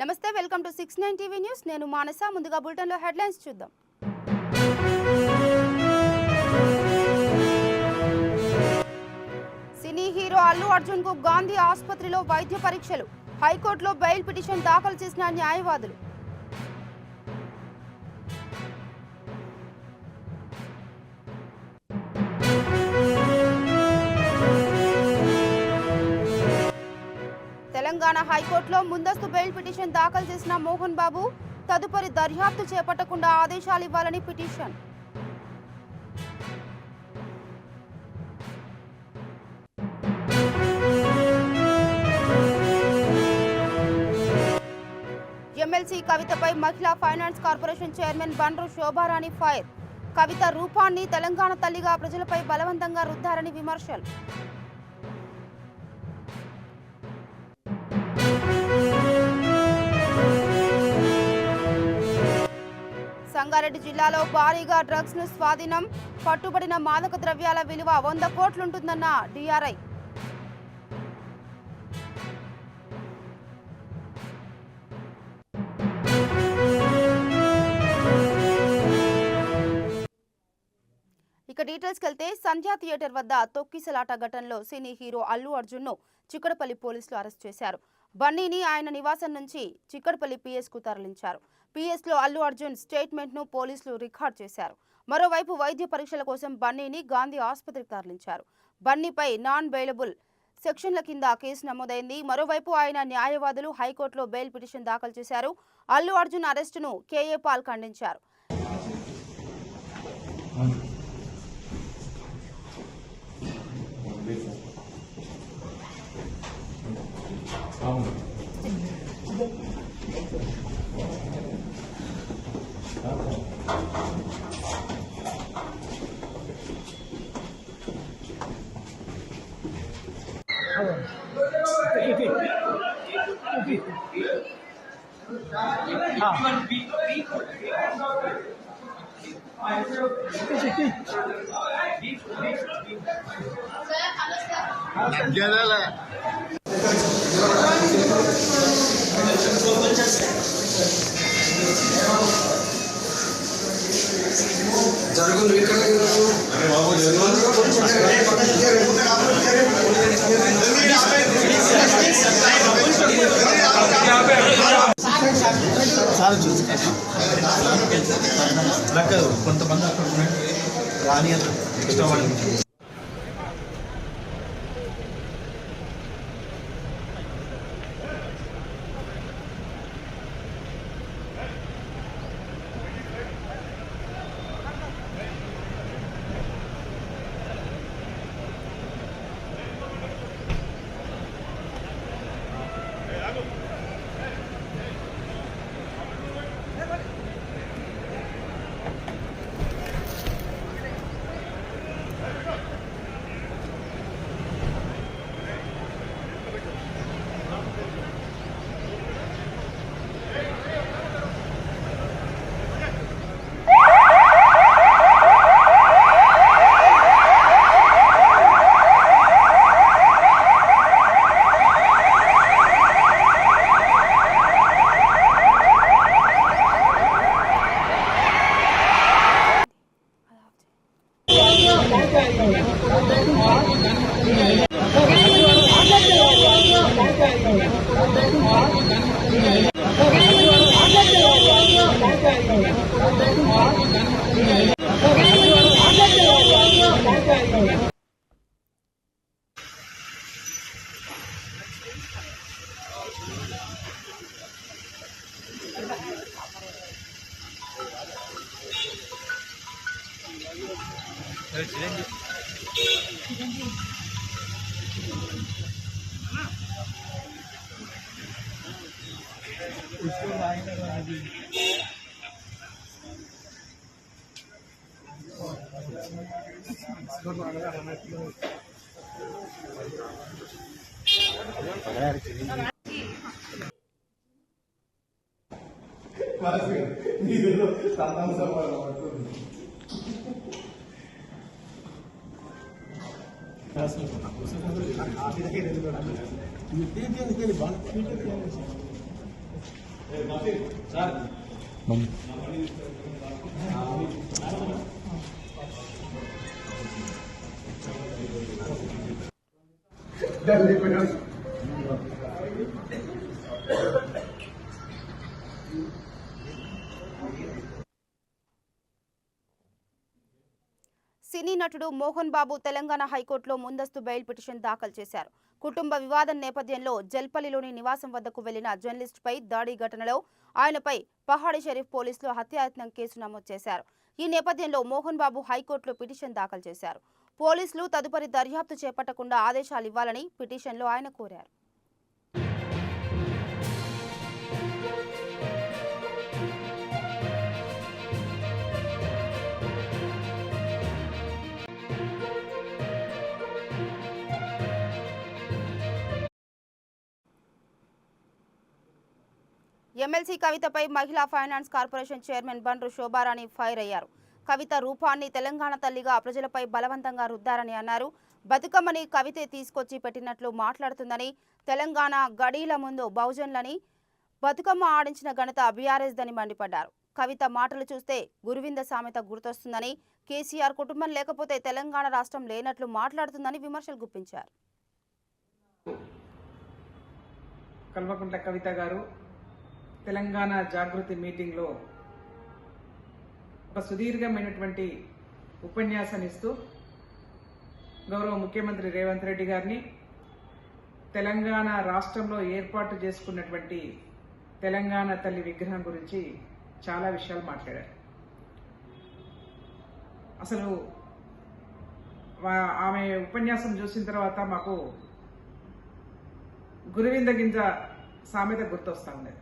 నమస్తే, welcome to 69 TV news. నేను మానస. ముందుగా బులెటిన్ లో హెడ్లైన్స్ చూద్దాం. సినీ హీరో అల్లు అర్జున్ కు గాంధీ ఆసుపత్రిలో వైద్య పరీక్షలు. హైకోర్టులో బెయిల్ పిటిషన్ దాఖలు చేసిన న్యాయవాదులు. తెలంగాణ హైకోర్టులో ముందస్తు బెయిల్ పిటిషన్ దాఖలు చేసిన మోహన్ బాబు తదుపరి దర్యాప్తు చేపట్టకుండా ఆదేశాలు ఇవ్వాలని పిటిషన్. ఎమ్మెల్సీ కవితపై మహిళా finance corporation chairman Bandru Shobharani fire. Kavitha రూపాన్ని తెలంగాణ తల్లిగా ప్రజలపై బలవంతంగా రుద్దారని విమర్శలు. సంగారెడ్డి జిల్లాలో భారీగా డ్రగ్స్ ను స్వాధీనం. పట్టుబడిన మాదక ద్రవ్యాల విలువ 100 కోట్లుంటుందన్న డిఆర్ఐ. ఇక డీటెయిల్స్కి వెళ్తే సంధ్యా థియేటర్ వద్ద తొక్కిసలాట ఘటనలో సినీ హీరో అల్లు అర్జున్ ను చిక్కడపల్లి పోలీసులు అరెస్ట్ చేశారు. బన్నీని ఆయన నివాసం నుంచి చిక్కడపల్లి పిఎస్ కు తరలించారు. పిఎస్ లో అల్లు అర్జున్ స్టేట్మెంట్ ను పోలీసులు రికార్డ్ చేశారు. మరోవైపు వైద్య పరీక్షల కోసం బన్నీని గాంధీ ఆసుపత్రికి తరలించారు. బన్నీపై నాన్ బెయిలబుల్ సెక్షన్ల కింద కేసు నమోదైంది. మరోవైపు ఆయన న్యాయవాదులు హైకోర్టులో బెయిల్ పిటిషన్ దాఖలు చేశారు. అల్లు అర్జున్ అరెస్టును కేఏ పాల్ ఖండించారు. కొంతమంది అక్కడ రాని ఇష్టపడి సినీ నటుడు మోహన్ బాబు తెలంగాణ హైకోర్టులో ముందస్తు బెయిల్ పిటిషన్ దాఖలు చేశారు. కుటుంబ వివాదం నేపథ్యంలో జల్పల్లిలోని నివాసం వద్దకు వెళ్లిన జర్నలిస్టుపై దాడి ఘటనలో ఆయనపై పహాడీ షరీఫ్ పోలీసులు హత్యాయత్నం కేసు నమోదు చేశారు. ఈ నేపథ్యంలో మోహన్ బాబు హైకోర్టులో పిటిషన్ దాఖలు చేశారు. పోలీసులు తదుపరి దర్యాప్తు చేపట్టకుండా ఆదేశాలు ఇవ్వాలని పిటిషన్లో ఆయన కోరారు. ఎమ్మెల్సీ కవితపై మహిళా finance corporation chairman Bandru Shobharani fire అయ్యారు. కవిత రూపాన్ని తెలంగాణ తల్లిగా ప్రజలపై బలవంతంగా రుద్దారని అన్నారు. బతుకమ్మని కవితే తీసుకొచ్చి పెట్టినట్లు మాట్లాడుతుందని, తెలంగాణ గడీల ముందు బహుజన్లని బతుకమ్మ ఆడించిన ఘనత బీఆర్ఎస్ దని మండిపడ్డారు. కవిత మాటలు చూస్తే గురువింద సామెత గుర్తొస్తుందని, కేసీఆర్ కుటుంబం లేకపోతే తెలంగాణ రాష్ట్రం లేనట్లు మాట్లాడుతుందని విమర్శలు గుప్పించారు. కల్వకుంట్ల కవిత గారు తెలంగాణ జాగృతి మీటింగ్లో ఒక సుదీర్ఘమైనటువంటి ఉపన్యాసాన్ని ఇస్తూ గౌరవ ముఖ్యమంత్రి రేవంత్ రెడ్డి గారిని, తెలంగాణ రాష్ట్రంలో ఏర్పాటు చేసుకున్నటువంటి తెలంగాణ తల్లి విగ్రహం గురించి చాలా విషయాలు మాట్లాడారు. అసలు ఆమె ఉపన్యాసం చూసిన తర్వాత మాకు గురువింద గింజ సామెత గుర్తొస్తా ఉండేది.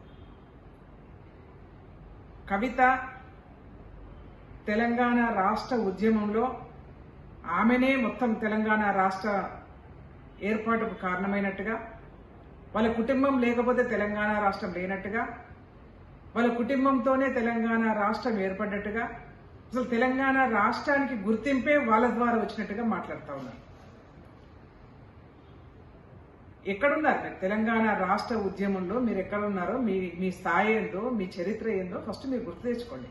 కవిత తెలంగాణ రాష్ట్ర ఉద్యమంలో ఆమెనే మొత్తం తెలంగాణ రాష్ట్ర ఏర్పాటుకు కారణమైనట్టుగా, వాళ్ళ కుటుంబం లేకపోతే తెలంగాణ రాష్ట్రం లేనట్టుగా, వాళ్ళ కుటుంబంతోనే తెలంగాణ రాష్ట్రం ఏర్పడ్డట్టుగా, అసలు తెలంగాణ రాష్ట్రానికి గుర్తింపే వాళ్ళ ద్వారా వచ్చినట్టుగా మాట్లాడుతూ ఉన్నారు. ఎక్కడున్నారు మీరు? తెలంగాణ రాష్ట్ర ఉద్యమంలో మీరు ఎక్కడున్నారో, మీ స్థాయి ఏందో, మీ చరిత్ర ఏందో ఫస్ట్ మీరు గుర్తు తెచ్చుకోండి.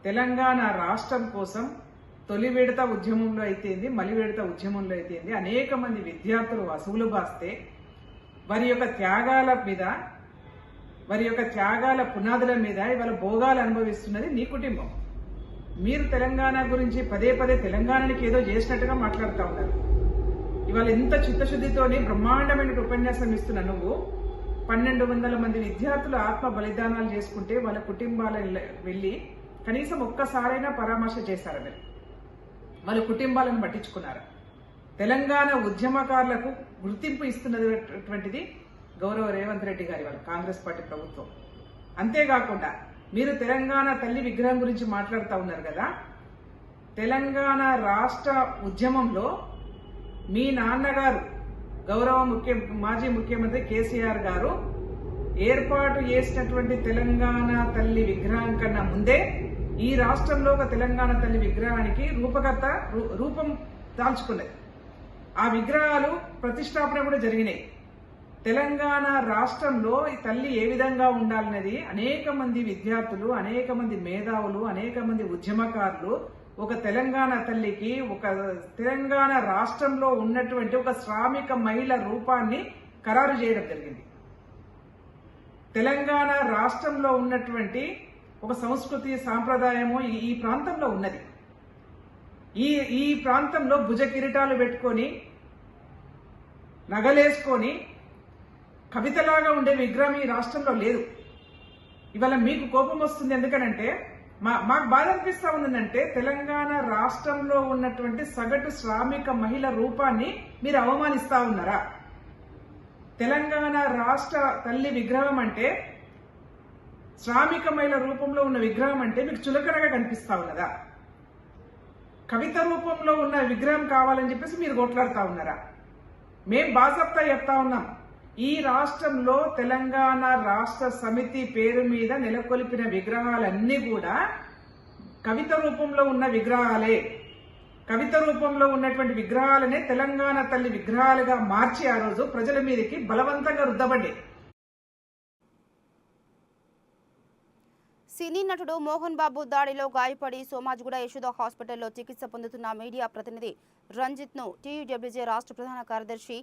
తెలంగాణ రాష్ట్రం కోసం తొలి విడత ఉద్యమంలో అయితేంది, మలి విడత ఉద్యమంలో అయితేంది అనేక మంది విద్యార్థులు అసువులు బాస్తే వారి యొక్క త్యాగాల మీద, వారి యొక్క త్యాగాల పునాదుల మీద ఇవాళ భోగాలు అనుభవిస్తున్నది నీ కుటుంబం. మీరు తెలంగాణ గురించి పదే పదే తెలంగాణకి ఏదో చేసినట్టుగా మాట్లాడుతూ ఉన్నారు. ఇవాళ ఎంత చిత్తశుద్ధితోని బ్రహ్మాండమైన ఉపన్యాసం ఇస్తున్నా నువ్వు 1200 మంది విద్యార్థులు ఆత్మ బలిదానాలు చేసుకుంటే వాళ్ళ కుటుంబాలను వెళ్ళి కనీసం ఒక్కసారైనా పరామర్శ చేశారు. మీరు వాళ్ళ కుటుంబాలను పట్టించుకున్నారు. తెలంగాణ ఉద్యమకారులకు గుర్తింపు ఇస్తున్నటువంటిది గౌరవ రేవంత్ రెడ్డి గారి వాళ్ళ కాంగ్రెస్ పార్టీ ప్రభుత్వం. అంతేకాకుండా మీరు తెలంగాణ తల్లి విగ్రహం గురించి మాట్లాడుతూ ఉన్నారు కదా, తెలంగాణ రాష్ట్ర ఉద్యమంలో మీ నాన్నగారు గౌరవ మాజీ ముఖ్యమంత్రి కేసీఆర్ గారు ఏర్పాటు చేసినటువంటి తెలంగాణ తల్లి విగ్రహం కన్నా ముందే ఈ రాష్ట్రంలో ఒక తెలంగాణ తల్లి విగ్రహానికి రూపం దాల్చుకున్నది. ఆ విగ్రహాలు ప్రతిష్టాపన కూడా జరిగినాయి. తెలంగాణ రాష్ట్రంలో ఈ తల్లి ఏ విధంగా ఉండాలనేది అనేక మంది విద్యార్థులు, అనేక మంది మేధావులు, అనేక మంది ఉద్యమకారులు ఒక తెలంగాణ తల్లికి, ఒక తెలంగాణ రాష్ట్రంలో ఉన్నటువంటి ఒక శ్రామిక మహిళ రూపాన్ని ఖరారు చేయడం జరిగింది. తెలంగాణ రాష్ట్రంలో ఉన్నటువంటి ఒక సంస్కృతి సాంప్రదాయము ఈ ప్రాంతంలో ఉన్నది. ఈ ప్రాంతంలో భుజ కిరీటాలు పెట్టుకొని నగలేసుకొని కవితలాగా ఉండే విగ్రహం ఈ రాష్ట్రంలో లేదు. ఇవాళ మీకు కోపం వస్తుంది ఎందుకనంటే మాకు బాధ అనిపిస్తా ఉందంటే తెలంగాణ రాష్ట్రంలో ఉన్నటువంటి సగటు శ్రామిక మహిళ రూపాన్ని మీరు అవమానిస్తా ఉన్నారా? తెలంగాణ రాష్ట్ర తల్లి విగ్రహం అంటే, శ్రామిక మహిళ రూపంలో ఉన్న విగ్రహం అంటే మీకు చులకనగా కనిపిస్తా ఉన్నదా? కవిత రూపంలో ఉన్న విగ్రహం కావాలని చెప్పేసి మీరు కొట్లాడుతా ఉన్నారా? మేం బాజప్తా చెప్తా ఉన్నాం, ఈ రాష్ట్రంలో తెలంగాణ రాష్ట్ర సమితి పేరు మీద నెలకొల్పిన విగ్రహాలన్నీ కూడా కవిత రూపంలో ఉన్న విగ్రహాలే. కవిత రూపంలో ఉన్నటువంటి విగ్రహాలనే తెలంగాణ తల్లి విగ్రహాలుగా మార్చి ఆ రోజు ప్రజల మీదకి బలవంతంగా రుద్దబడ్డాయి. సినీ నటుడు మోహన్ బాబు దాడిలో గాయపడి సోమాజిగూడ యశోద హాస్పిటల్లో చికిత్స పొందుతున్న మీడియా ప్రతినిధి రంజిత్ను టీయూడబ్ల్యూజే రాష్ట్ర ప్రధాన కార్యదర్శి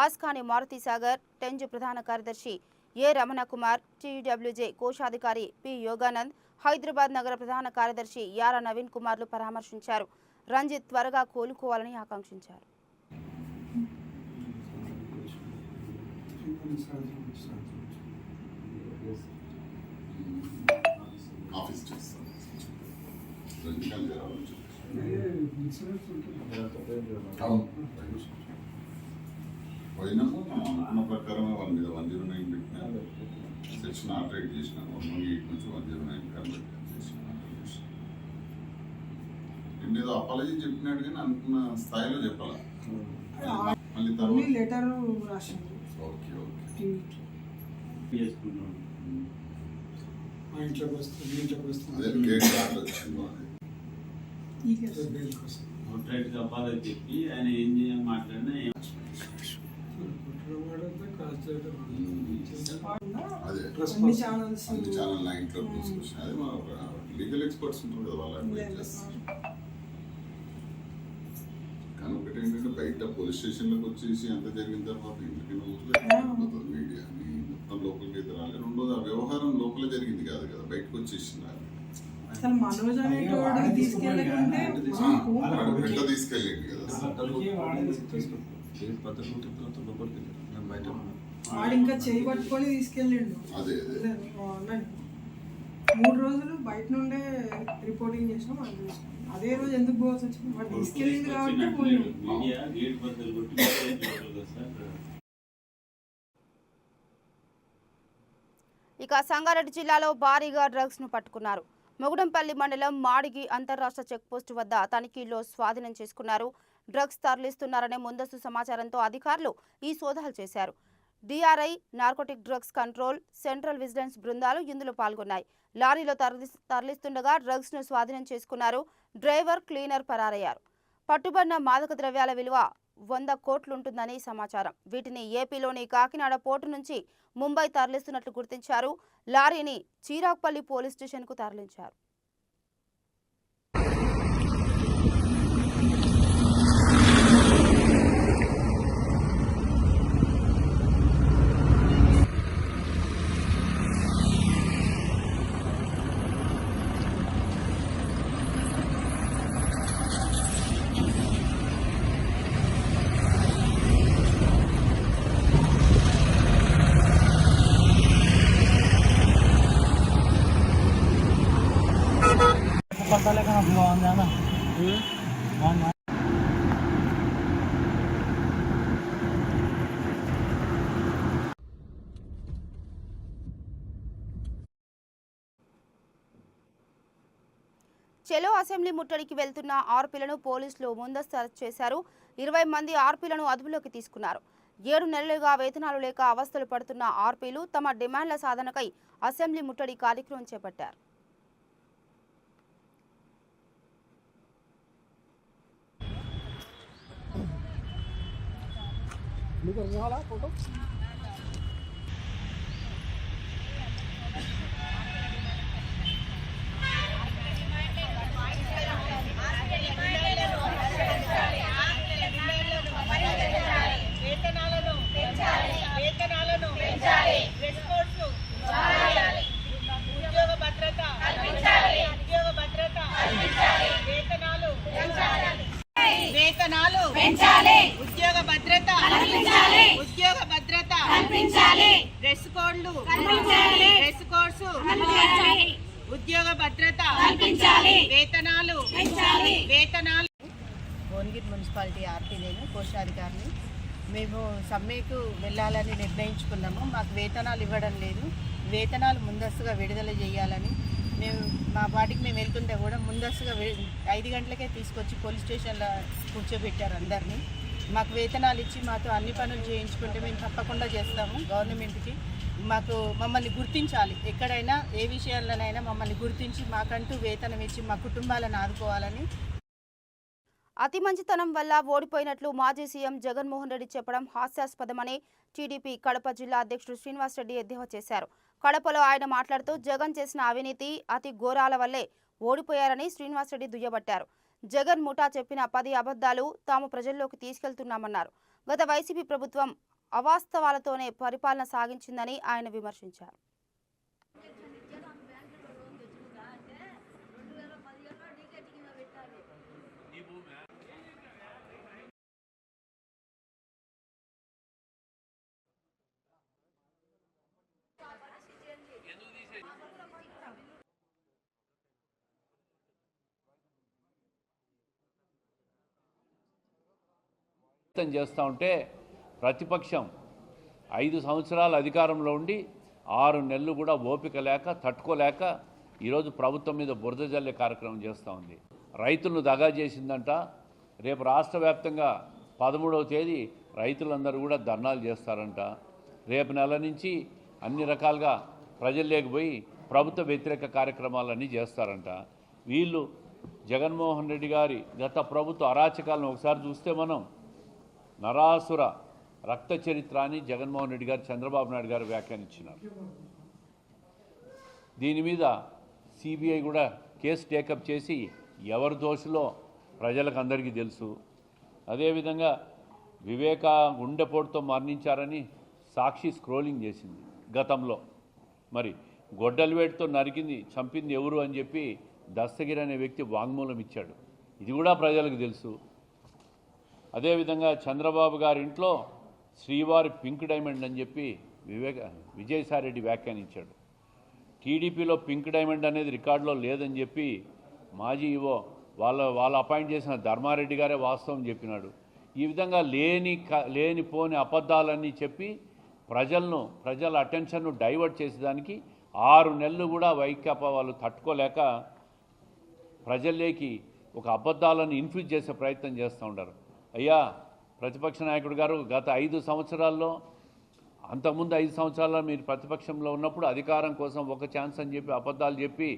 ఆస్కాని మారుతి సాగర్, టెంజ్ ప్రధాన కార్యదర్శి ఏ రమణ కుమార్, టీయూడబ్ల్యూజే కోశాధికారి పి యోగానంద్, హైదరాబాద్ నగర ప్రధాన కార్యదర్శి యారా నవీన్ కుమార్లు పరామర్శించారు. రంజిత్ త్వరగా కోలుకోవాలని ఆకాంక్షించారు. ఆఫీస్ చేస్తాను పోయినాము అనుకున్న ప్రకారమే వాళ్ళ మీద 109 పెట్టినా సెక్షన్ ఆపరేట్ చేసినాం 118 నుంచి 109 కన్వర్ట్ చేసిన ఏదో అపాలజీ చెప్పినాడు కానీ అనుకున్న స్థాయిలో చెప్పాల మళ్ళీ తర్వాత లెటర్ రాసింది. ఓకే మా ఇంట్లోకి వస్తుంది అదే గేట్ దాటి వచ్చింది బెయిల్ కోసం అపాలజీ చెప్పి ఆయన ఏం చేయాలి మాట్లాడినా అదే అన్ని ఛానల్స్ అన్ని ఛానల్ నైన్లో తీసుకొచ్చిన అదే మా లీగల్ ఎక్స్పర్ట్స్ ఉంటారు కదా వాళ్ళు అడ్వైజ్ చేస్తారు. కానీ ఒకటి ఏంటంటే బయట పోలీస్ స్టేషన్లోకి వచ్చేసి అంత జరిగిన తర్వాత ఇంటికి ఊరిపోతుంది మీడియా మొత్తం లోపలికి అయితే రాలేదు. రెండోది ఆ వ్యవహారం లోపల జరిగింది కాదు కదా, బయటకు వచ్చేసింది. అసలు మనోజ్ అనేటోడు తీసుకెళ్ళకుంటే వెంట తీసుకెళ్ళండి కదా వాడు ఇంకా చేయి పట్టుకొని తీసుకెళ్ళిండు. అదే అదే 3 రోజులు బయట నుండే రిపోర్టింగ్ చేసినాం. అది చూసినాం. అదే రోజు ఎందుకు పోవాల్సి వచ్చింది? వాడు తీసుకెళ్ళింది కాబట్టి పోయినాం. మీడియా గేట్ బద్దలు కొట్టి ఇక సంగారెడ్డి జిల్లాలో భారీగా డ్రగ్స్ ను పట్టుకున్నారు. మొగుడంపల్లి మండలం మాడిగి అంతర్రాష్ట్ర చెక్పోస్టు వద్ద తనిఖీల్లో స్వాధీనం చేసుకున్నారు. డ్రగ్స్ తరలిస్తున్నారనే ముందస్తు సమాచారంతో అధికారులు ఈ సోదాలు చేశారు. DRI, narcotic drugs control, central vigilance బృందాలు ఇందులో పాల్గొన్నాయి. లారీలో తరలిస్తుండగా డ్రగ్స్ ను స్వాధీనం చేసుకున్నారు. డ్రైవర్, క్లీనర్ పరారయ్యారు. పట్టుబడిన మాదక ద్రవ్యాల విలువ 100 కోట్లుంటుందని సమాచారం. వీటిని ఏపీలోని కాకినాడ పోర్టు నుంచి ముంబై తరలిస్తున్నట్లు గుర్తించారు. లారీని చీరాక్పల్లి పోలీస్ స్టేషన్కు తరలించారు. చెలో అసెంబ్లీ ముట్టడికి వెళ్తున్న ఆర్పీలను పోలీసులు ముందస్తు అరెస్ట్ చేశారు. 20 మంది ఆర్పీలను అదుపులోకి తీసుకున్నారు. 7 నెలలుగా వేతనాలు లేక అవస్థలు పడుతున్న ఆర్పీలు తమ డిమాండ్ల సాధనకై అసెంబ్లీ ముట్టడి కార్యక్రమం చేపట్టారు. వేతనాలు పెంచాలి, ఉద్యోగ భద్రత కల్పించాలి, ఉద్యోగ భద్రత కల్పించాలి, డ్రెస్ కోడ్లు కల్పించాలి, డ్రెస్ కోడ్స్ కల్పించాలి, ఉద్యోగ భద్రత కల్పించాలి, వేతనాలు పెంచాలి, వేతనాలు. భువనగిరి మున్సిపాలిటీ ఆర్పీ నేను కోశాధికారిని. మేము సమ్మెకు వెళ్ళాలని నిర్ణయించుకున్నాము. మాకు వేతనాలు ఇవ్వడం లేదు. వేతనాలు ముందస్తుగా విడుదల చేయాలని మేము మా వాటికి మేము వెళ్తుంటే కూడా ముందస్తుగా 5 గంటలకే తీసుకొచ్చి పోలీస్ స్టేషన్లో కూర్చోబెట్టారు అందరినీ. మాకు వేతనాలు ఇచ్చి మాతో అన్ని పనులు చేయించుకుంటే మేము తప్పకుండా చేస్తాము. గవర్నమెంట్కి మమ్మల్ని గుర్తించాలి. ఎక్కడైనా ఏ విషయాల్లోనైనా మమ్మల్ని గుర్తించి మాకంటూ వేతనం ఇచ్చి మా కుటుంబాలను ఆదుకోవాలని. అతి మంచితనం వల్ల ఓడిపోయినట్లు మాజీ సీఎం జగన్మోహన్ రెడ్డి చెప్పడం హాస్యాస్పదమని టీడీపీ కడప జిల్లా అధ్యక్షుడు శ్రీనివాస్ రెడ్డి ఎద్దేవా చేశారు. కడపలో ఆయన మాట్లాడుతూ జగన్ చేసిన అవినీతి అతి ఘోరాల వల్లే ఓడిపోయారని శ్రీనివాసరెడ్డి దుయ్యబట్టారు. జగన్ ముఠా చెప్పిన 10 అబద్ధాలు తాము ప్రజల్లోకి తీసుకెళ్తున్నామన్నారు. గత వైసీపీ ప్రభుత్వం అవాస్తవాలతోనే పరిపాలన సాగించిందని ఆయన విమర్శించారు. చేస్తూ ఉంటే ప్రతిపక్షం 5 సంవత్సరాలు అధికారంలో ఉండి 6 నెలలు కూడా ఓపిక లేక తట్టుకోలేక ఈరోజు ప్రభుత్వం మీద బురద జల్లే కార్యక్రమం చేస్తూ ఉంది. రైతులను దగా చేసిందంట. రేపు రాష్ట్ర వ్యాప్తంగా 13వ తేదీ రైతులందరూ కూడా ధర్నాలు చేస్తారంట. రేపు నెల నుంచి అన్ని రకాలుగా ప్రజల్లోకి పోయి ప్రభుత్వ వ్యతిరేక కార్యక్రమాలన్నీ చేస్తారంట. వీళ్ళు జగన్మోహన్ రెడ్డి గారి గత ప్రభుత్వ అరాచకాలను ఒకసారి చూస్తే మనం నరాసుర రక్త చరిత్ర అని జగన్మోహన్ రెడ్డి గారు చంద్రబాబు నాయుడు గారు వ్యాఖ్యానించినారు. దీని మీద సిబిఐ కూడా కేసు టేకప్ చేసి ఎవరు దోషులో ప్రజలకు అందరికీ తెలుసు. అదేవిధంగా వివేక గుండెపోటుతో మరణించారని సాక్షి స్క్రోలింగ్ చేసింది గతంలో. మరి గొడ్డలివేటుతో నరికింది చంపింది ఎవరు అని చెప్పి దస్తగిరి అనే వ్యక్తి వాంగ్మూలం ఇచ్చాడు. ఇది కూడా ప్రజలకు తెలుసు. అదేవిధంగా చంద్రబాబు గారి ఇంట్లో శ్రీవారి పింక్ డైమండ్ అని చెప్పి విజయసాయిరెడ్డి వ్యాఖ్యానించాడు. టీడీపీలో పింక్ డైమండ్ అనేది రికార్డులో లేదని చెప్పి మాజీ ఈవో వాళ్ళు అపాయింట్ చేసిన ధర్మారెడ్డి గారే వాస్తవం చెప్పినాడు. ఈ విధంగా లేనిపోని అబద్ధాలన్నీ చెప్పి ప్రజల అటెన్షన్ను డైవర్ట్ చేసేదానికి 6 నెలలు కూడా వైకాపా వాళ్ళు తట్టుకోలేక ప్రజల్లోకి ఒక అబద్ధాలను ఇన్ఫ్యూజ్ చేసే ప్రయత్నం చేస్తూ ఉంటారు. అయ్యా ప్రతిపక్ష నాయకుడు గారు, గత 5 సంవత్సరాల్లో అంతకుముందు 5 సంవత్సరాల్లో మీరు ప్రతిపక్షంలో ఉన్నప్పుడు అధికారం కోసం ఒక ఛాన్స్ అని చెప్పి అబద్ధాలు చెప్పి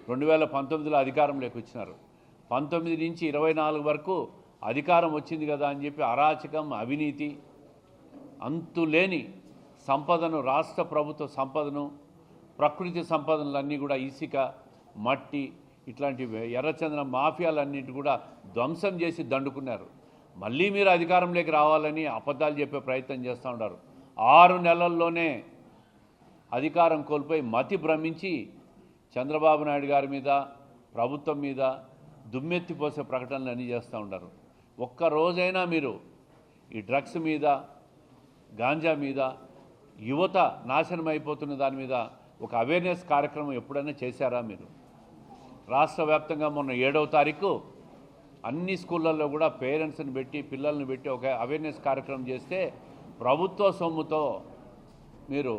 2019లో అధికారంలోకి వచ్చినారు. 19 నుంచి 24 వరకు అధికారం వచ్చింది కదా అని చెప్పి అరాచకం, అవినీతి, అంతులేని సంపదను, రాష్ట్ర ప్రభుత్వ సంపదను, ప్రకృతి సంపదనలన్నీ కూడా ఇసుక, మట్టి, ఇట్లాంటి ఎర్రచందనం మాఫియాలన్నింటి కూడా ధ్వంసం చేసి దండుకున్నారు. మళ్ళీ మీరు అధికారంలోకి రావాలని అబద్ధాలు చెప్పే ప్రయత్నం చేస్తూ ఉన్నారు. 6 నెలల్లోనే అధికారం కోల్పోయి మతి భ్రమించి చంద్రబాబు నాయుడు గారి మీద, ప్రభుత్వం మీద దుమ్మెత్తిపోసే ప్రకటనలు అన్నీ చేస్తూ ఉంటారు. ఒక్క రోజైనా మీరు ఈ డ్రగ్స్ మీద, గాంజా మీద, యువత నాశనం అయిపోతున్న దాని మీద ఒక అవేర్నెస్ కార్యక్రమం ఎప్పుడైనా చేశారా మీరు? రాష్ట్ర వ్యాప్తంగా మొన్న 7వ తారీఖు అన్ని స్కూళ్ళల్లో కూడా పేరెంట్స్ని పెట్టి, పిల్లల్ని పెట్టి ఒక అవేర్నెస్ కార్యక్రమం చేస్తే ప్రభుత్వ సొమ్ముతో మీరు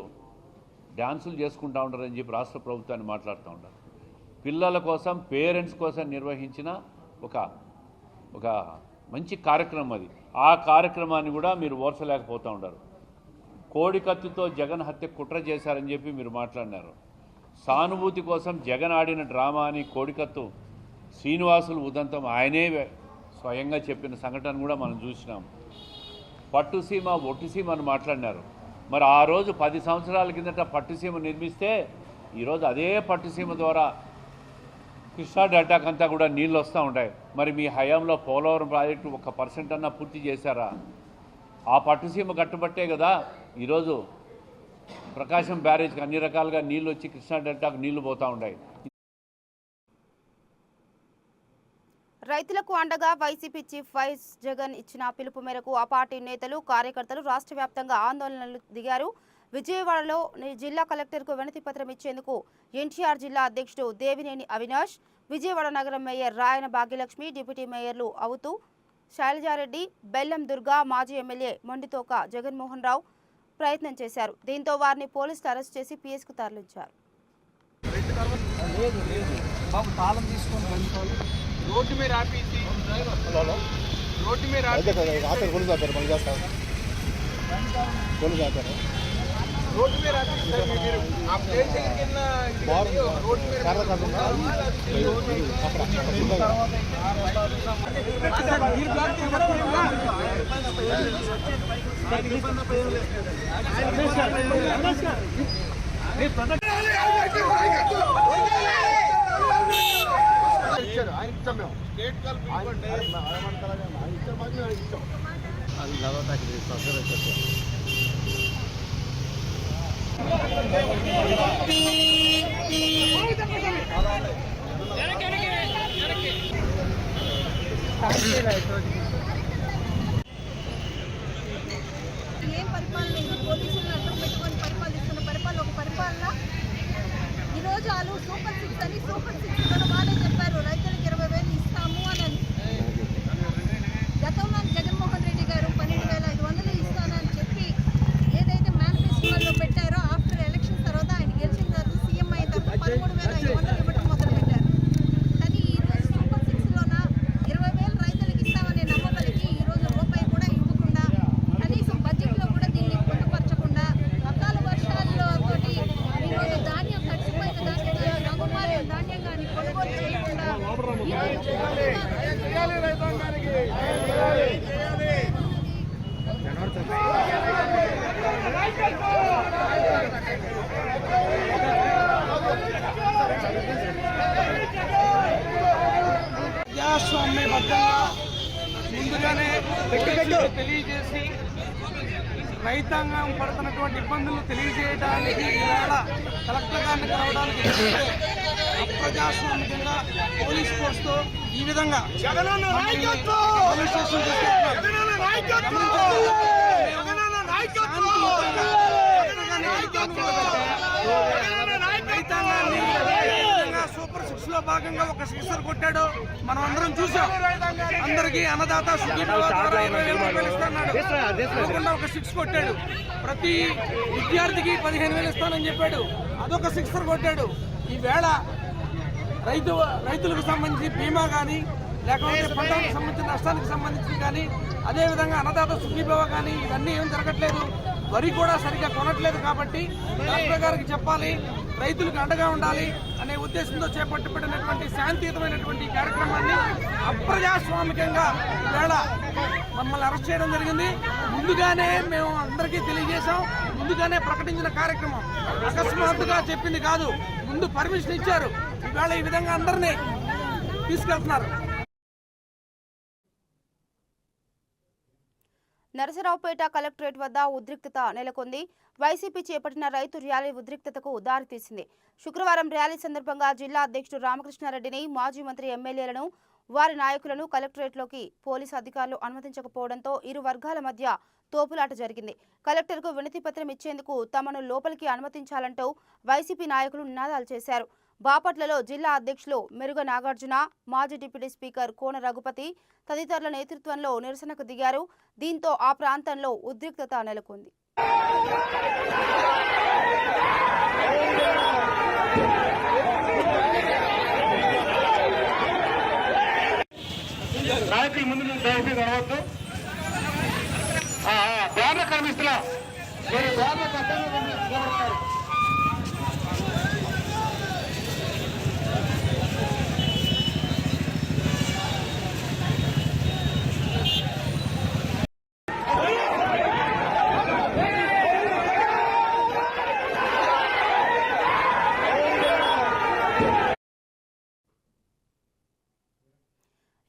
డ్యాన్సులు చేసుకుంటూ ఉంటారని చెప్పి రాష్ట్ర ప్రభుత్వాన్ని మాట్లాడుతూ ఉంటారు. పిల్లల కోసం, పేరెంట్స్ కోసం నిర్వహించిన ఒక మంచి కార్యక్రమం అది. ఆ కార్యక్రమాన్ని కూడా మీరు ఓర్చలేకపోతూ ఉంటారు. కోడికత్తితో జగన్ హత్య కుట్ర చేశారని చెప్పి మీరు మాట్లాడినారు. సానుభూతి కోసం జగన్ ఆడిన డ్రామా అని కోడికత్తు శ్రీనివాసులు ఉదంతం ఆయనే స్వయంగా చెప్పిన సంఘటన కూడా మనం చూసినాం. పట్టుసీమ, ఒట్టుసీమ అని మాట్లాడినారు. మరి ఆ రోజు 10 సంవత్సరాల కిందట పట్టుసీమ నిర్మిస్తే ఈరోజు అదే పట్టుసీమ ద్వారా కృష్ణా డెల్టాకంతా కూడా నీళ్ళు వస్తూ ఉంటాయి. మరి మీ హయాంలో పోలవరం ప్రాజెక్టు 1% అన్నా పూర్తి చేశారా? ఆ పట్టుసీమ కట్టుబట్టే కదా ఈరోజు ప్రకాశం బ్యారేజ్కి అన్ని రకాలుగా నీళ్ళు వచ్చి కృష్ణా డెల్టాకు నీళ్లు పోతూ ఉంటాయి. రైతులకు అండగా వైసీపీ చీఫ్ వైస్ జగన్ ఇచ్చిన పిలుపు మేరకు ఆ పార్టీ నేతలు, కార్యకర్తలు రాష్ట్ర వ్యాప్తంగా ఆందోళనలు దిగారు. విజయవాడలో జిల్లా కలెక్టర్కు వినతి పత్రం ఇచ్చేందుకు ఎన్టీఆర్ జిల్లా అధ్యక్షుడు దేవినేని అవినాష్, విజయవాడ నగరం మేయర్ రాయన భాగ్యలక్ష్మి, డిప్యూటీ మేయర్లు అవుతూ శైలజారెడ్డి, బెల్లం దుర్గా, మాజీ ఎమ్మెల్యే మొండితోక జగన్మోహన్ రావు ప్రయత్నం చేశారు. దీంతో వారిని పోలీసులు అరెస్ట్ చేసి పిఎస్కు తరలించారు. रोड में रापी थी, रोड में रापी रोड में रापी आप देख सकते कितना रोड में ఏం పరిపాలన ఇది? పోలీసులను అడ్డం పెట్టుకొని పరిపాలిస్తున్న పరిపాలన ఒక పరిపాలన. ఈరోజు వాళ్ళు సూపర్ 6 అని సూపర్ 6 వాళ్ళే చెప్పారు రైతులకు 20,000 ఇస్తాము అని. గతంలో జగన్మోహన్ రెడ్డి గారు 12,500 ఇస్తానని చెప్పి ఏదైతే మేనిఫెస్టోలో పెట్టారో ఆఫ్టర్ ఎలక్షన్ తర్వాత ఆయన గెలిచిన తర్వాత సీఎం అయిన తర్వాత 13,500 ఇవ్వడం మొదలుపెట్టారు. కానీ ఈరోజు సూపర్ 6లోన 20,000 రైతులకు ఇస్తామనే నమ్మకాలకి ఈరోజు రూపాయి కూడా ఇవ్వకుండా, కనీసం బడ్జెట్లో కూడా దీన్ని పొందుపరచకుండా, అకాల వర్షాల్లో తోటి ఈరోజు ధాన్యం తడిసిపోయిన ధాన్యం రంగుమారిన ధాన్యం కానీ కొనుగోలు చేయకుండా ప్రజాస్వామ్యబద్ధంగా ముందుగానే తెలియజేసి రైతాంగం పడుతున్నటువంటి ఇబ్బందులు తెలియజేయడానికి ఈవేళ కలెక్టర్ గారిని కలవడానికి అప్రజాస్వామికంగా పోలీస్ ఫోర్స్తో ఈ విధంగా పోలీస్ స్టేషన్ రైతాంగాన్ని సూపర్ 6 లో భాగంగా ఒక సిక్సర్ కొట్టాడు. మనం అందరం చూసాం. అందరికీ అన్నదాత సుఖీభవ ద్వారా 20,000 ఇస్తానన్నాడు. ఒక 6 కొట్టాడు. ప్రతి విద్యార్థికి 15,000 ఇస్తానని చెప్పాడు. అదొక సిక్సర్ కొట్టాడు. ఈవేళ రైతులకు సంబంధించి బీమా కానీ, లేకపోతే పంటలకు సంబంధించిన నష్టానికి సంబంధించి కానీ, అదేవిధంగా అన్నదాత సుఖీభవ కానీ ఇవన్నీ ఏం జరగట్లేదు. వరి కూడా సరిగ్గా కొనట్లేదు. కాబట్టి కలెక్టర్ గారికి చెప్పాలి, రైతులకు అండగా ఉండాలి అనే ఉద్దేశంతో చేపట్టబడినటువంటి శాంతియుతమైనటువంటి కార్యక్రమాన్ని అప్రజాస్వామికంగా ఈవేళ మమ్మల్ని అరెస్ట్ చేయడం జరిగింది. ముందుగానే మేము అందరికీ తెలియజేశాం. ముందుగానే ప్రకటించిన కార్యక్రమం, అకస్మాత్తుగా చెప్పింది కాదు. ముందు పర్మిషన్ ఇచ్చారు. ఈవేళ ఈ విధంగా అందరినీ తీసుకెళ్తున్నారు. నరసరావుపేట కలెక్టరేట్ వద్ద ఉద్రిక్తత నెలకొంది. వైసీపీ చేపట్టిన రైతు ర్యాలీ ఉద్రిక్తతకు దారితీసింది. శుక్రవారం ర్యాలీ సందర్భంగా జిల్లా అధ్యక్షుడు రామకృష్ణారెడ్డిని, మాజీ మంత్రి ఎమ్మెల్యేలను, వారి నాయకులను కలెక్టరేట్లోకి పోలీసు అధికారులు అనుమతించకపోవడంతో ఇరు వర్గాల మధ్య తోపులాట జరిగింది. కలెక్టర్కు వినతి పత్రం ఇచ్చేందుకు తమను లోపలికి అనుమతించాలంటూ వైసీపీ నాయకులు నినాదాలు చేశారు. బాపట్లలో జిల్లా అధ్యక్షులు మెరుగ నాగార్జున, మాజీ డిప్యూటీ స్పీకర్ కోన రఘుపతి తదితరుల నేతృత్వంలో నిరసనకు దిగారు. దీంతో ఆ ప్రాంతంలో ఉద్రిక్తత నెలకొంది. నాయకులు ముందు నుంచి దయచేసి రావద్దు. బ్యానర్ కనిపిస్తున్నా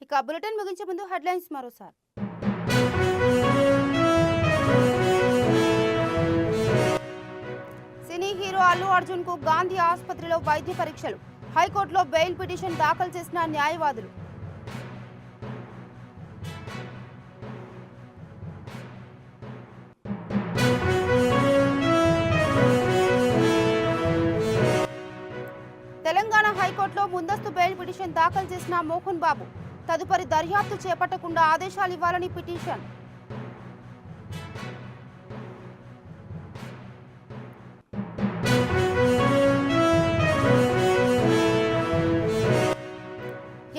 ఇక బులెటిన్ ముగించే ముందు హెడ్లైన్స్ మరోసారి. సినీ హీరో అల్లు అర్జున్ కు గాంధీ ఆసుపత్రిలో వైద్య పరీక్షలు. హైకోర్టులో బెయిల్ పిటిషన్ దాఖలు చేసిన న్యాయవాదులు. తెలంగాణ హైకోర్టులో ముందస్తు బెయిల్ పిటిషన్ దాఖలు చేసిన మోహన్ బాబు. తదుపరి దర్యాప్తు చేపట్టకుండా ఆదేశాలు ఇవ్వాలని పిటిషన్.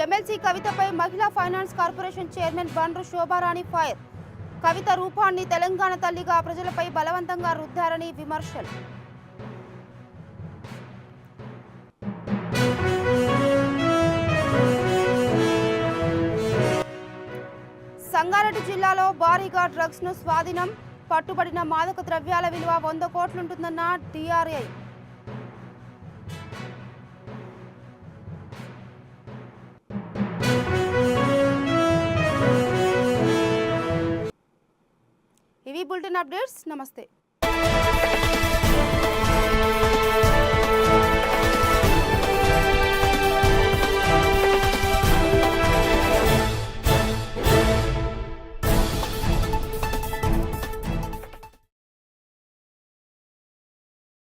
ఎమ్మెల్సీ కవితపై మహిళా finance corporation chairman Bandru Shobharani fire. Kavitha రూపాన్ని తెలంగాణ తల్లిగా ప్రజలపై బలవంతంగా రుద్దారని విమర్శలు. సంగారెడ్డి జిల్లాలో భారీగా డ్రగ్స్ ను స్వాధీనం. పట్టుబడిన మాదక ద్రవ్యాల విలువ 100 కోట్లుంటుందన్న DRI. Bulletin updates. నమస్తే.